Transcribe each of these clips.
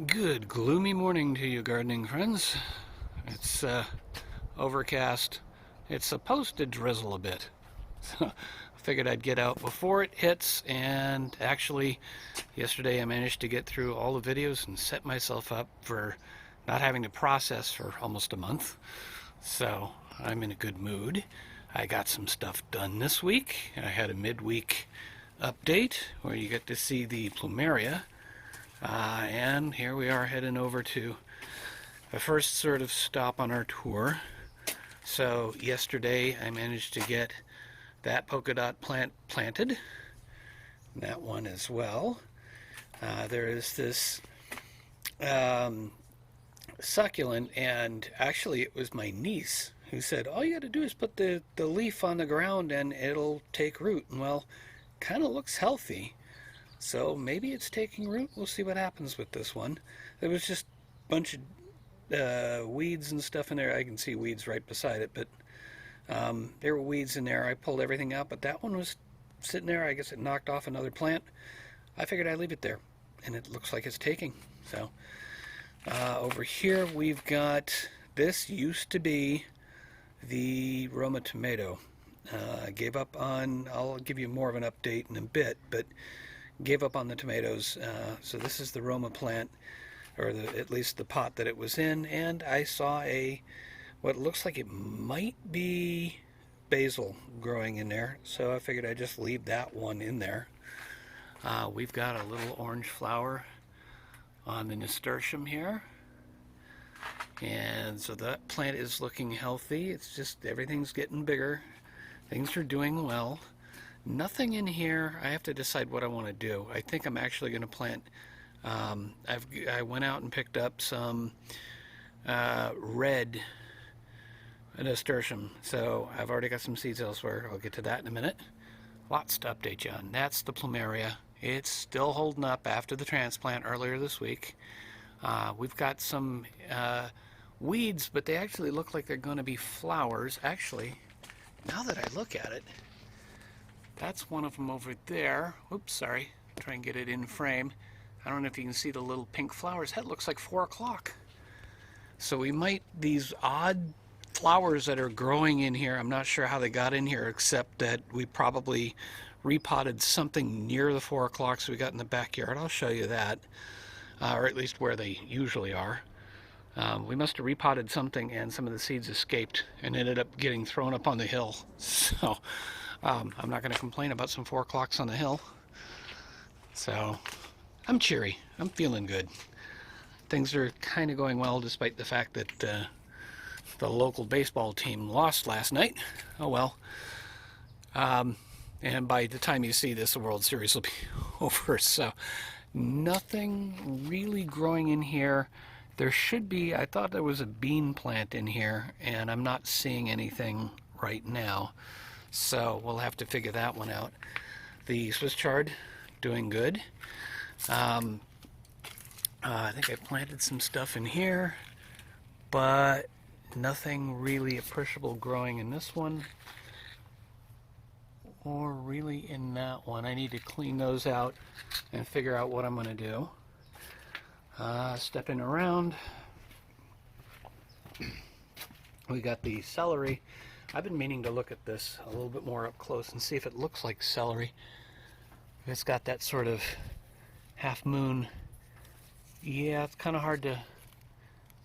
Good gloomy morning to you gardening friends. It's overcast. It's supposed to drizzle a bit. So I figured I'd get out before it hits, and actually yesterday I managed to get through all the videos and set myself up for not having to process for almost a month. So I'm in a good mood. I got some stuff done this week. I had a midweek update where you get to see the plumeria. And here we are heading over to the first sort of stop on our tour. So yesterday I managed to get that polka dot plant planted, that one as well. There is this succulent, and actually it was my niece who said, all you got to do is put the leaf on the ground and it'll take root. And well, kind of looks healthy. So maybe it's taking root. We'll see what happens with this one. There was just a bunch of weeds and stuff in there. I can see weeds right beside it, but there were weeds in there. I pulled everything out, but that one was sitting there. I guess it knocked off another plant. I figured I'd leave it there, and it looks like it's taking. So over here we've got, this used to be the Roma Tomato. I gave up on, I'll give you more of an update in a bit, but gave up on the tomatoes. So this is the Roma plant, or at least the pot that it was in, and I saw what looks like it might be basil growing in there, so I figured I'd just leave that one in there. We've got a little orange flower on the nasturtium here, and so that plant is looking healthy. It's just everything's getting bigger. Things are doing well. Nothing in here. I have to decide what I want to do. I think I'm actually going to plant, I went out and picked up some red nasturtium, so I've already got some seeds elsewhere. I'll get to that in a minute. Lots to update you on. That's the plumeria. It's still holding up after the transplant earlier this week. We've got some weeds, but they actually look like they're going to be flowers. Actually, now that I look at it, that's one of them over there. Oops, sorry. Try and get it in frame. I don't know if you can see the little pink flowers. That looks like 4 o'clock. So we might, these odd flowers that are growing in here, I'm not sure how they got in here, except that we probably repotted something near the 4 o'clocks we got in the backyard. I'll show you that, or at least where they usually are. We must have repotted something and some of the seeds escaped and ended up getting thrown up on the hill. So I'm not going to complain about some 4 o'clocks on the hill. So I'm cheery. I'm feeling good. Things are kind of going well, despite the fact that the local baseball team lost last night. Oh well. And by the time you see this, the World Series will be over. So nothing really growing in here. There should be, I thought there was a bean plant in here, and I'm not seeing anything right now. So we'll have to figure that one out. The Swiss chard, doing good. I think I planted some stuff in here, but nothing really appreciable growing in this one, or really in that one. I need to clean those out and figure out what I'm going to do. Stepping around, we got the celery. I've been meaning to look at this a little bit more up close and see if it looks like celery. It's got that sort of half moon. Yeah, it's kind of hard to,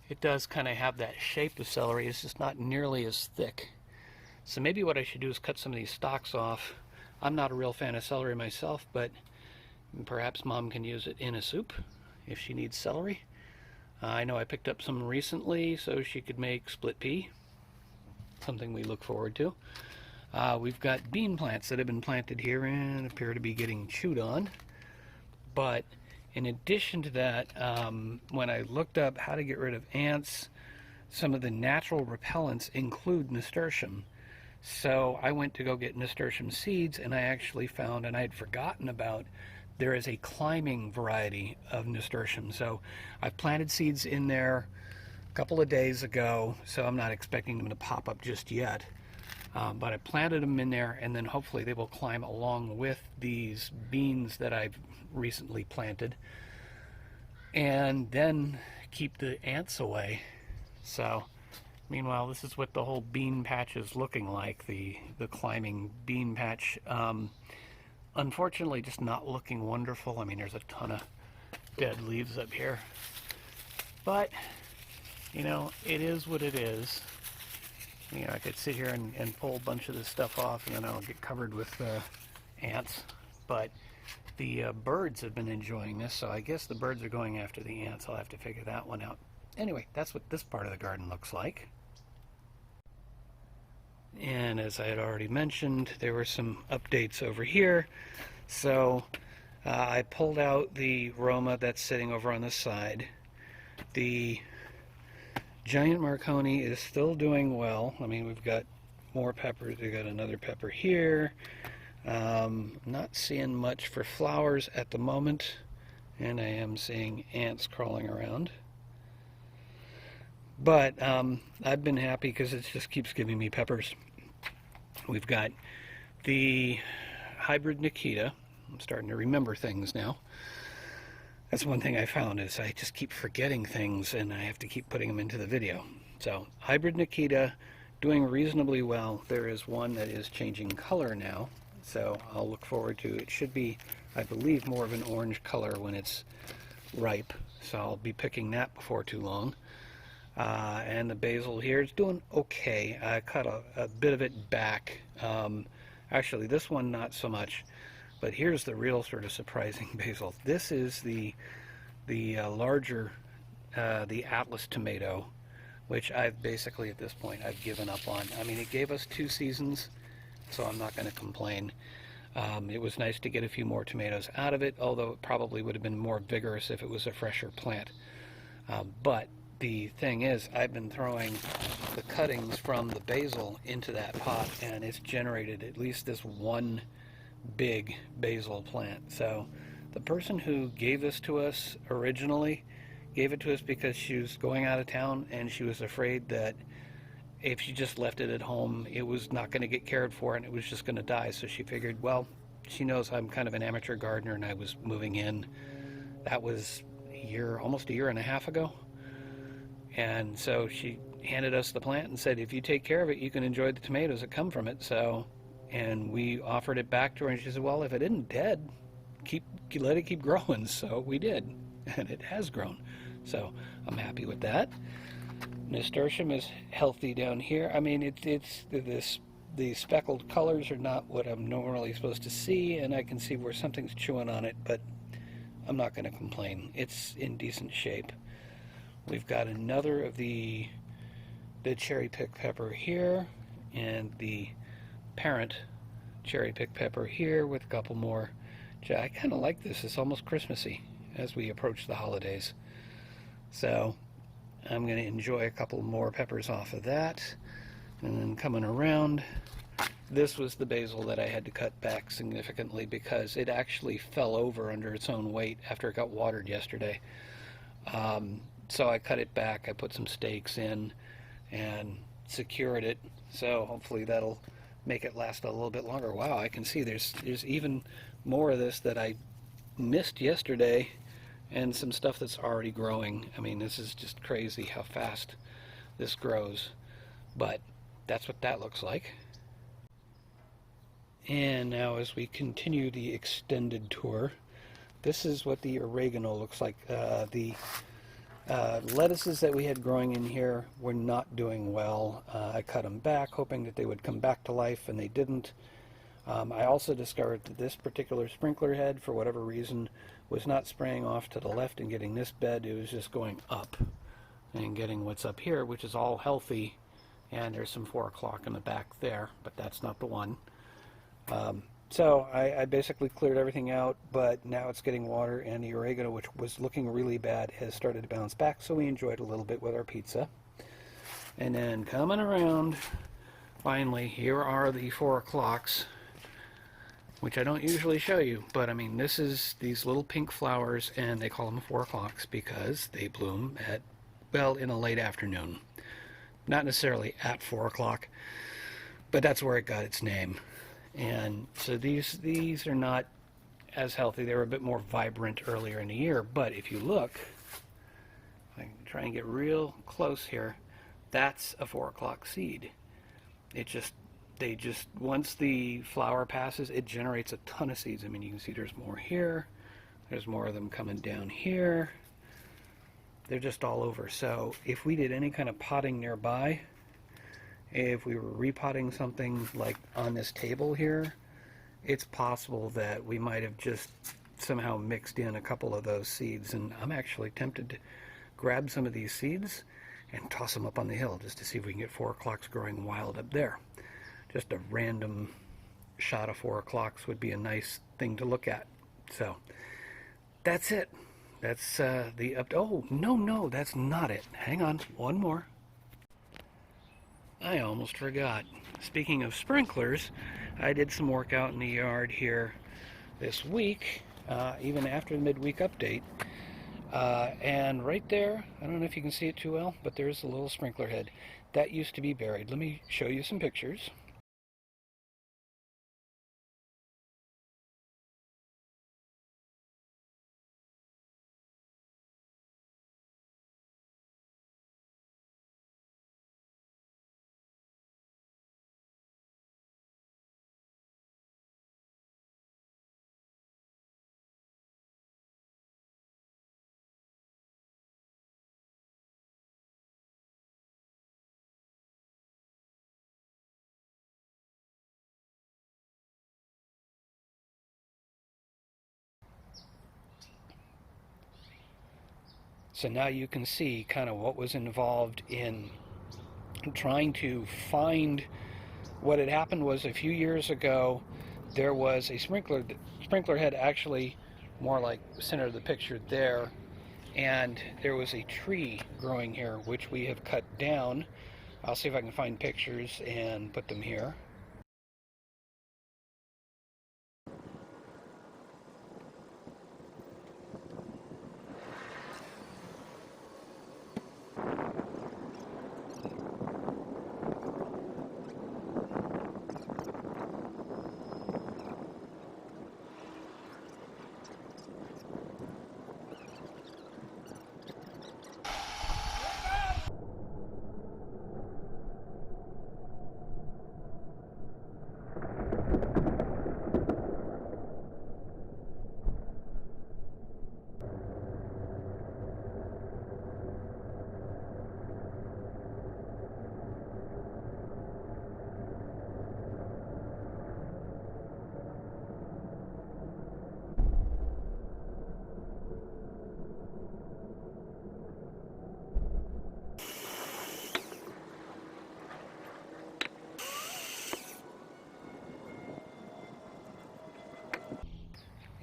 it does kind of have that shape of celery. It's just not nearly as thick. So maybe what I should do is cut some of these stalks off. I'm not a real fan of celery myself, but perhaps Mom can use it in a soup if she needs celery. I know I picked up some recently so she could make split pea. Something we look forward to. We've got bean plants that have been planted here and appear to be getting chewed on. But in addition to that, when I looked up how to get rid of ants, some of the natural repellents include nasturtium. So I went to go get nasturtium seeds, and I actually found, and I had forgotten about, there is a climbing variety of nasturtium. So I planted seeds in there a couple of days ago, so I'm not expecting them to pop up just yet. But I planted them in there, and then hopefully they will climb along with these beans that I've recently planted. and then keep the ants away. So meanwhile, this is what the whole bean patch is looking like, the climbing bean patch. Unfortunately, just not looking wonderful. I mean, there's a ton of dead leaves up here. But, you know, it is what it is. You know, I could sit here and pull a bunch of this stuff off, and then I'll get covered with ants. But the birds have been enjoying this, so I guess the birds are going after the ants. I'll have to figure that one out. Anyway, that's what this part of the garden looks like. And as I had already mentioned, there were some updates over here. So I pulled out the Roma that's sitting over on the side. The giant Marconi is still doing well. I mean, we've got more peppers. We've got another pepper here. Not seeing much for flowers at the moment, and I am seeing ants crawling around. But I've been happy because it just keeps giving me peppers. We've got the hybrid Nikita. I'm starting to remember things now. That's one thing I found, is I just keep forgetting things and I have to keep putting them into the video. So hybrid Nikita doing reasonably well. There is one that is changing color now, so I'll look forward to it. It should be, I believe, more of an orange color when it's ripe, so I'll be picking that before too long. And the basil here is doing okay. I cut a bit of it back. Actually, this one not so much. But here's the real sort of surprising basil. This is the larger, the Atlas tomato, which I've basically at this point I've given up on. I mean, it gave us 2 seasons, so I'm not going to complain. It was nice to get a few more tomatoes out of it, although it probably would have been more vigorous if it was a fresher plant. But the thing is, I've been throwing the cuttings from the basil into that pot, and it's generated at least this one big basil plant. So the person who gave this to us originally gave it to us because she was going out of town and she was afraid that if she just left it at home, it was not going to get cared for and it was just going to die. So she figured, well, she knows I'm kind of an amateur gardener and I was moving in. That was almost a year and a half ago. And so she handed us the plant and said, if you take care of it, you can enjoy the tomatoes that come from it. So, and we offered it back to her and she said, well, if it isn't dead, let it keep growing. So we did, and it has grown. So I'm happy with that. Nasturtium is healthy down here. I mean, the speckled colors are not what I'm normally supposed to see, and I can see where something's chewing on it, but I'm not going to complain. It's in decent shape. We've got another of the cherry pick pepper here, and the parent cherry pick pepper here with a couple more. I kind of like this. It's almost Christmassy as we approach the holidays. So I'm going to enjoy a couple more peppers off of that. And then coming around, this was the basil that I had to cut back significantly because it actually fell over under its own weight after it got watered yesterday. So I cut it back, I put some stakes in and secured it, so hopefully that'll make it last a little bit longer. Wow, I can see there's even more of this that I missed yesterday and some stuff that's already growing. I mean, this is just crazy how fast this grows, but that's what that looks like. And now as we continue the extended tour, this is what the oregano looks like. The lettuces that we had growing in here were not doing well. I cut them back, hoping that they would come back to life, and they didn't. I also discovered that this particular sprinkler head, for whatever reason, was not spraying off to the left and getting this bed. It was just going up and getting what's up here, which is all healthy. And there's some 4 o'clock in the back there, but that's not the one. So I basically cleared everything out, but now it's getting water, and the oregano, which was looking really bad, has started to bounce back, so we enjoyed a little bit with our pizza. And then coming around, finally, here are the 4 o'clocks, which I don't usually show you, but I mean, this is these little pink flowers, and they call them 4 o'clocks because they bloom at, well, in a late afternoon. Not necessarily at 4 o'clock, but that's where it got its name. And so these are not as healthy. They were a bit more vibrant earlier in the year, but if you look, try and get real close here, that's a 4 o'clock seed. Once the flower passes, it generates a ton of seeds. I mean, you can see there's more here. There's more of them coming down here. They're just all over. So if we did any kind of potting nearby, if we were repotting something like on this table here, it's possible that we might have just somehow mixed in a couple of those seeds. And I'm actually tempted to grab some of these seeds and toss them up on the hill just to see if we can get 4 o'clocks growing wild up there. Just a random shot of 4 o'clocks would be a nice thing to look at. So that's it. That's oh, no, that's not it. Hang on, one more. I almost forgot. Speaking of sprinklers, I did some work out in the yard here this week, even after the midweek update. And right there, I don't know if you can see it too well, but there's a little sprinkler head. That used to be buried. Let me show you some pictures. So now you can see kind of what was involved in trying to find. What had happened was a few years ago there was a sprinkler head, actually more like the center of the picture there, and there was a tree growing here which we have cut down. I'll see if I can find pictures and put them here.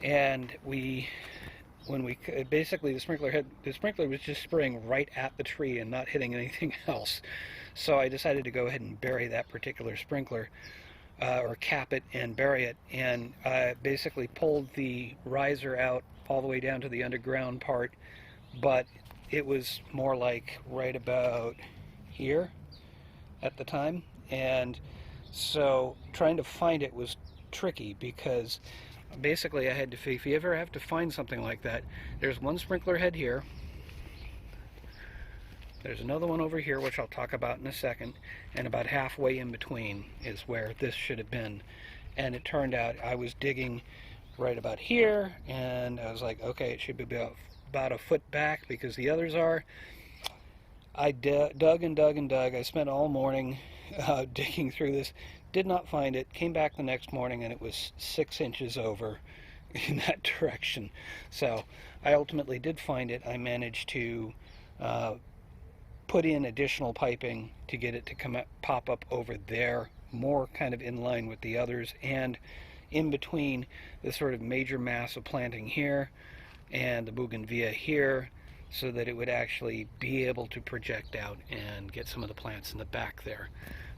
And basically the sprinkler was just spraying right at the tree and not hitting anything else. So I decided to go ahead and bury that particular sprinkler, or cap it and bury it, and basically pulled the riser out all the way down to the underground part, but it was more like right about here at the time, and so trying to find it was tricky because basically I had to, if you ever have to find something like that, there's one sprinkler head here, there's another one over here which I'll talk about in a second, and about halfway in between is where this should have been. And it turned out I was digging right about here, and I was like, okay, it should be about a foot back because the others are. I dug and dug and dug. I spent all morning digging through this, did not find it, came back the next morning and it was 6 inches over in that direction. So I ultimately did find it. I managed to put in additional piping to get it to pop up over there, more kind of in line with the others, and in between the sort of major mass of planting here and the bougainvillea here, so that it would actually be able to project out and get some of the plants in the back there.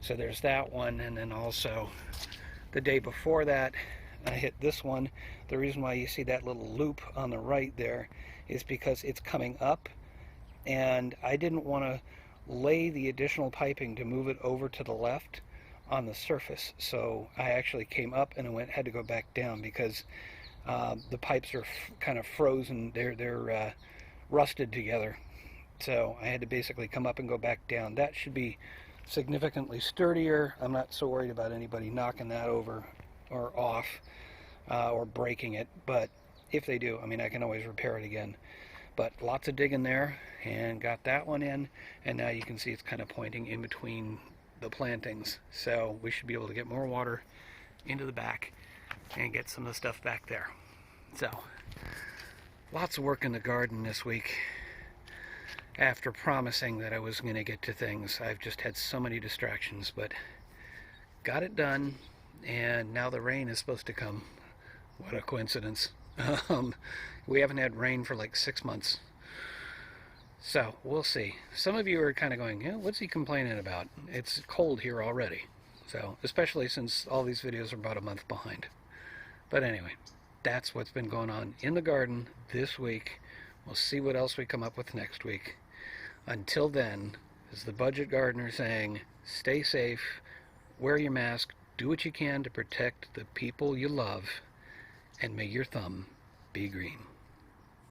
So there's that one, and then also the day before that I hit this one. The reason why you see that little loop on the right there is because it's coming up, and I didn't want to lay the additional piping to move it over to the left on the surface. So I actually came up and had to go back down because the pipes are kind of frozen. They're rusted together. So I had to basically come up and go back down. That should be significantly sturdier. I'm not so worried about anybody knocking that over or off or breaking it, but if they do, I mean, I can always repair it again. But lots of digging there, and got that one in, and now you can see it's kind of pointing in between the plantings. So we should be able to get more water into the back and get some of the stuff back there. So lots of work in the garden this week. After promising that I was going to get to things, I've just had so many distractions, but got it done, and now the rain is supposed to come. What a coincidence. We haven't had rain for like 6 months. So, we'll see. Some of you are kind of going, what's he complaining about? It's cold here already. So, especially since all these videos are about a month behind. But anyway, that's what's been going on in the garden this week. We'll see what else we come up with next week. Until then, as the budget gardener saying, stay safe, wear your mask, do what you can to protect the people you love, and may your thumb be green.